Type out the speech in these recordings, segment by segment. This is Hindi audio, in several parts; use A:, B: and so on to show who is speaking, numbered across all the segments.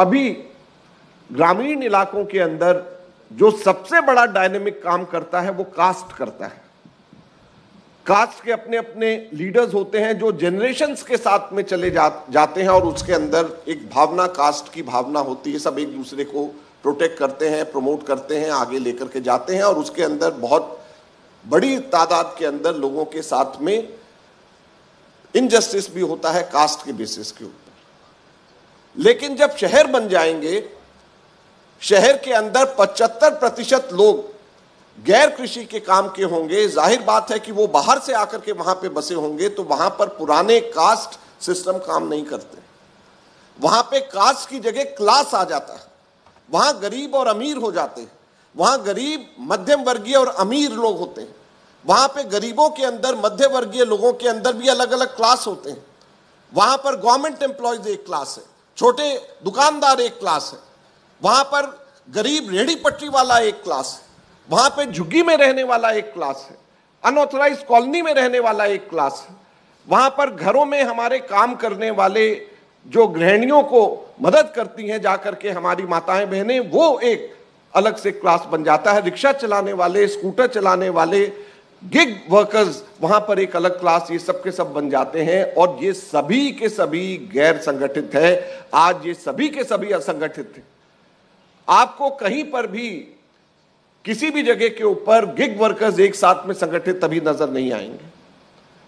A: अभी ग्रामीण इलाकों के अंदर जो सबसे बड़ा डायनेमिक काम करता है वो कास्ट करता है। कास्ट के अपने अपने लीडर्स होते हैं जो जनरेशन्स के साथ में चले जाते हैं और उसके अंदर एक भावना, कास्ट की भावना होती है। सब एक दूसरे को प्रोटेक्ट करते हैं, प्रमोट करते हैं, आगे लेकर के जाते हैं और उसके अंदर बहुत बड़ी तादाद के अंदर लोगों के साथ में इनजस्टिस भी होता है कास्ट के बेसिस के ऊपर। लेकिन जब शहर बन जाएंगे, शहर के अंदर 75% लोग गैर कृषि के काम के होंगे, जाहिर बात है कि वो बाहर से आकर के वहां पे बसे होंगे, तो वहां पर पुराने कास्ट सिस्टम काम नहीं करते। वहां पे कास्ट की जगह क्लास आ जाता है, वहां गरीब और अमीर हो जाते हैं, वहां गरीब, मध्यम वर्गीय और अमीर लोग होते हैं। वहां पे गरीबों के अंदर, मध्य वर्गीय लोगों के अंदर भी अलग अलग क्लास होते हैं। वहां पर गवर्नमेंट एम्प्लॉयज एक क्लास है, छोटे दुकानदार एक क्लास है, वहां पर गरीब रेहड़ी पटरी वाला एक क्लास है, वहां पे झुग्गी में रहने वाला एक क्लास है, अनऑथराइज्ड कॉलोनी में रहने वाला एक क्लास है, वहां पर घरों में हमारे काम करने वाले जो गृहिणियों को मदद करती हैं जाकर के हमारी माताएं बहनें, वो एक अलग से क्लास बन जाता है। रिक्शा चलाने वाले, स्कूटर चलाने वाले, गिग वर्कर्स, वहां पर एक अलग क्लास, ये सब के सब बन जाते हैं। और ये सभी के सभी गैर संगठित है। आज ये सभी के सभी असंगठित है। आपको कहीं पर भी किसी भी जगह के ऊपर गिग वर्कर्स एक साथ में संगठित तभी नजर नहीं आएंगे,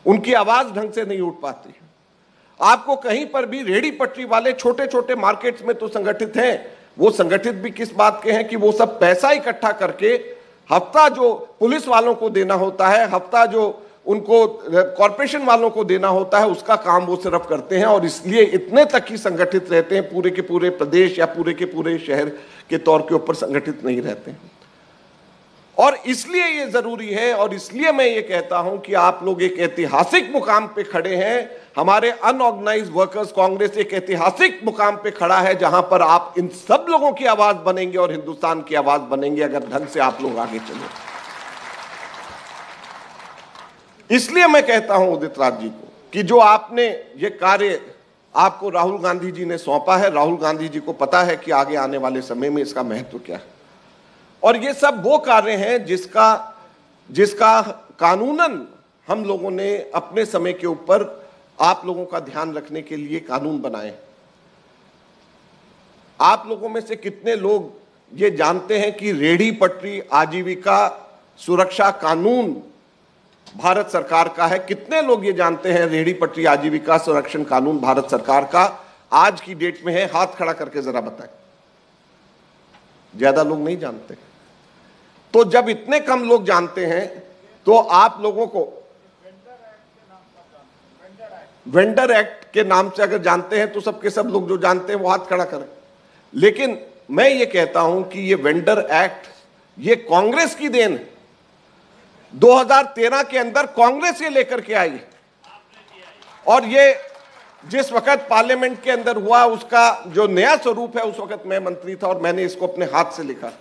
A: उनकी आवाज ढंग से नहीं उठ पाती है। आपको कहीं पर भी रेहड़ी पटरी वाले छोटे छोटे मार्केट्स में तो संगठित हैं, वो संगठित भी किस बात के हैं कि वो सब पैसा इकट्ठा करके हफ्ता जो पुलिस वालों को देना होता है, हफ्ता जो उनको कॉरपोरेशन वालों को देना होता है, उसका काम वो सिर्फ करते हैं। और इसलिए इतने तक ही संगठित रहते हैं, पूरे के पूरे प्रदेश या पूरे के पूरे शहर के तौर के ऊपर संगठित नहीं रहते हैं। और इसलिए ये जरूरी है, और इसलिए मैं ये कहता हूं कि आप लोग एक ऐतिहासिक मुकाम पे खड़े हैं। हमारे अनऑर्गेनाइज्ड वर्कर्स कांग्रेस एक ऐतिहासिक मुकाम पे खड़ा है जहां पर आप इन सब लोगों की आवाज बनेंगे और हिंदुस्तान की आवाज बनेंगे अगर ढंग से आप लोग आगे चले। इसलिए मैं कहता हूं उदित राज जी को कि जो आपने ये कार्य आपको राहुल गांधी जी ने सौंपा है, राहुल गांधी जी को पता है कि आगे आने वाले समय में इसका महत्व क्या है। और ये सब वो कार्य हैं जिसका कानूनन हम लोगों ने अपने समय के ऊपर आप लोगों का ध्यान रखने के लिए कानून बनाए। आप लोगों में से कितने लोग ये जानते हैं कि रेहड़ी पटरी आजीविका सुरक्षा कानून भारत सरकार का है? कितने लोग ये जानते हैं रेहड़ी पटरी आजीविका संरक्षण कानून भारत सरकार का आज की डेट में है? हाथ खड़ा करके जरा बताएं। ज्यादा लोग नहीं जानते। तो जब इतने कम लोग जानते हैं तो आप लोगों को वेंडर एक्ट के नाम से अगर जानते हैं तो सबके सब लोग जो जानते हैं वो हाथ खड़ा करें। लेकिन मैं ये कहता हूं कि ये वेंडर एक्ट ये कांग्रेस की देन है। 2013 के अंदर कांग्रेस ये लेकर के आई और ये जिस वक्त पार्लियामेंट के अंदर हुआ उसका जो नया स्वरूप है, उस वक्त मैं मंत्री था और मैंने इसको अपने हाथ से लिखा।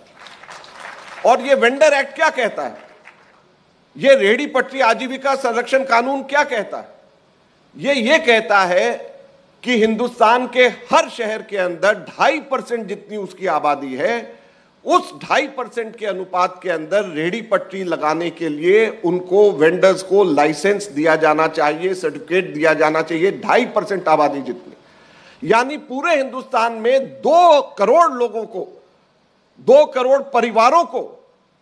A: और ये वेंडर एक्ट क्या कहता है? ये रेहड़ी पटरी आजीविका संरक्षण कानून क्या कहता है? ये कहता है कि हिंदुस्तान के हर शहर के अंदर 2.5% जितनी उसकी आबादी है, उस 2.5% के अनुपात के अंदर रेहड़ी पटरी लगाने के लिए उनको वेंडर्स को लाइसेंस दिया जाना चाहिए, सर्टिफिकेट दिया जाना चाहिए। 2.5% आबादी जितनी, यानी पूरे हिंदुस्तान में 2 करोड़ लोगों को, 2 करोड़ परिवारों को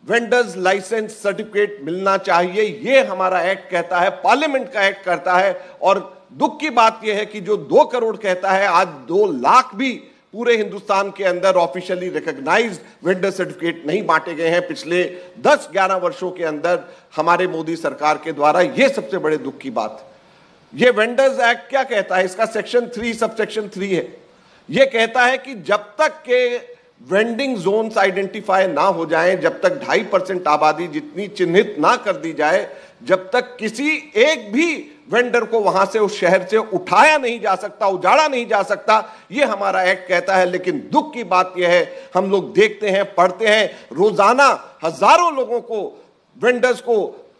A: वेंडर्स लाइसेंस सर्टिफिकेट मिलना चाहिए। यह हमारा एक्ट कहता है, पार्लियामेंट का एक्ट करता है। और दुख की बात यह है कि जो 2 करोड़ कहता है, आज 2 लाख भी पूरे हिंदुस्तान के अंदर ऑफिशियली रिकॉग्नाइज्ड वेंडर सर्टिफिकेट नहीं बांटे गए हैं पिछले 10-11 वर्षों के अंदर हमारे मोदी सरकार के द्वारा। यह सबसे बड़े दुख की बात है। यह वेंडर्स एक्ट क्या कहता है? इसका सेक्शन 3 सबसेक्शन 3 है। यह कहता है कि जब तक के वेंडिंग जोन्स आइडेंटिफाई ना हो जाएं, जब तक 2.5% आबादी जितनी चिन्हित ना कर दी जाए, जब तक किसी एक भी वेंडर को वहां से, उस शहर से उठाया नहीं जा सकता, उजाड़ा नहीं जा सकता, यह हमारा एक्ट कहता है। लेकिन दुख की बात यह है, हम लोग देखते हैं, पढ़ते हैं, रोजाना हजारों लोगों को, वेंडर्स को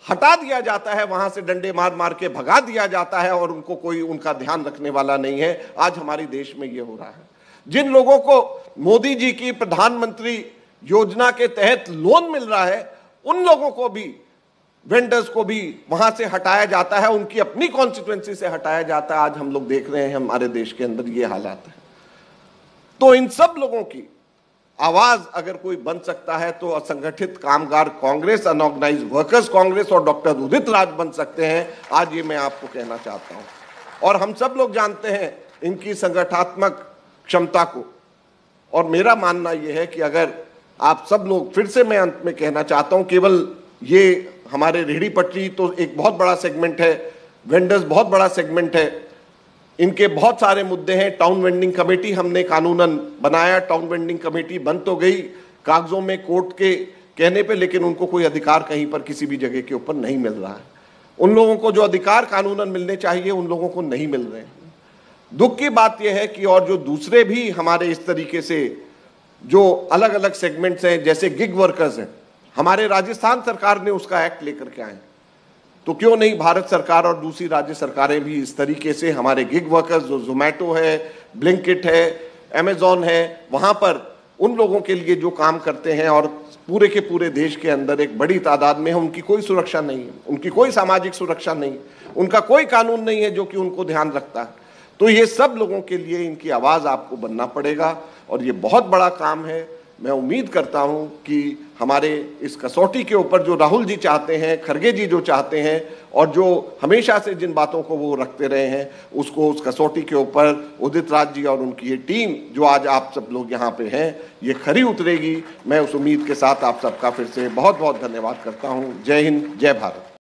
A: हटा दिया जाता है, वहां से डंडे मार मार के भगा दिया जाता है और उनको कोई उनका ध्यान रखने वाला नहीं है। आज हमारे देश में यह हो रहा है। जिन लोगों को मोदी जी की प्रधानमंत्री योजना के तहत लोन मिल रहा है, उन लोगों को भी, वेंडर्स को भी वहां से हटाया जाता है, उनकी अपनी कॉन्स्टिट्यूएंसी से हटाया जाता है। आज हम लोग देख रहे हैं हमारे देश के अंदर ये हालात है। तो इन सब लोगों की आवाज अगर कोई बन सकता है तो असंगठित कामगार कांग्रेस, अनऑर्गेनाइज्ड वर्कर्स कांग्रेस और डॉक्टर उदित राज बन सकते हैं। आज ये मैं आपको कहना चाहता हूं। और हम सब लोग जानते हैं इनकी संगठनात्मक क्षमता को। और मेरा मानना यह है कि अगर आप सब लोग, फिर से मैं अंत में कहना चाहता हूं, केवल ये हमारे रेहड़ी पटरी तो एक बहुत बड़ा सेगमेंट है, वेंडर्स बहुत बड़ा सेगमेंट है, इनके बहुत सारे मुद्दे हैं। टाउन वेंडिंग कमेटी हमने कानूनन बनाया, टाउन वेंडिंग कमेटी बन तो गई कागजों में कोर्ट के कहने पे, लेकिन उनको कोई अधिकार कहीं पर किसी भी जगह के ऊपर नहीं मिल रहा है। उन लोगों को जो अधिकार कानूनन मिलने चाहिए उन लोगों को नहीं मिल रहे हैं। दुख की बात यह है कि और जो दूसरे भी हमारे इस तरीके से जो अलग अलग सेगमेंट्स हैं, जैसे गिग वर्कर्स हैं, हमारे राजस्थान सरकार ने उसका एक्ट लेकर के आए, तो क्यों नहीं भारत सरकार और दूसरी राज्य सरकारें भी इस तरीके से हमारे गिग वर्कर्स, जो जोमैटो है, ब्लिंकिट है, अमेजॉन है, वहां पर उन लोगों के लिए जो काम करते हैं और पूरे के पूरे देश के अंदर एक बड़ी तादाद में है, उनकी कोई सुरक्षा नहीं है, उनकी कोई सामाजिक सुरक्षा नहीं, उनका कोई कानून नहीं है जो कि उनको ध्यान रखता है। तो ये सब लोगों के लिए इनकी आवाज आपको बनना पड़ेगा और ये बहुत बड़ा काम है। मैं उम्मीद करता हूं कि हमारे इस कसौटी के ऊपर जो राहुल जी चाहते हैं, खड़गे जी जो चाहते हैं और जो हमेशा से जिन बातों को वो रखते रहे हैं, उसको उस कसौटी के ऊपर उदित राज जी और उनकी ये टीम जो आज आप सब लोग यहाँ पे हैं, ये खरी उतरेगी। मैं उस उम्मीद के साथ आप सबका फिर से बहुत बहुत धन्यवाद करता हूँ। जय हिंद, जय भारत।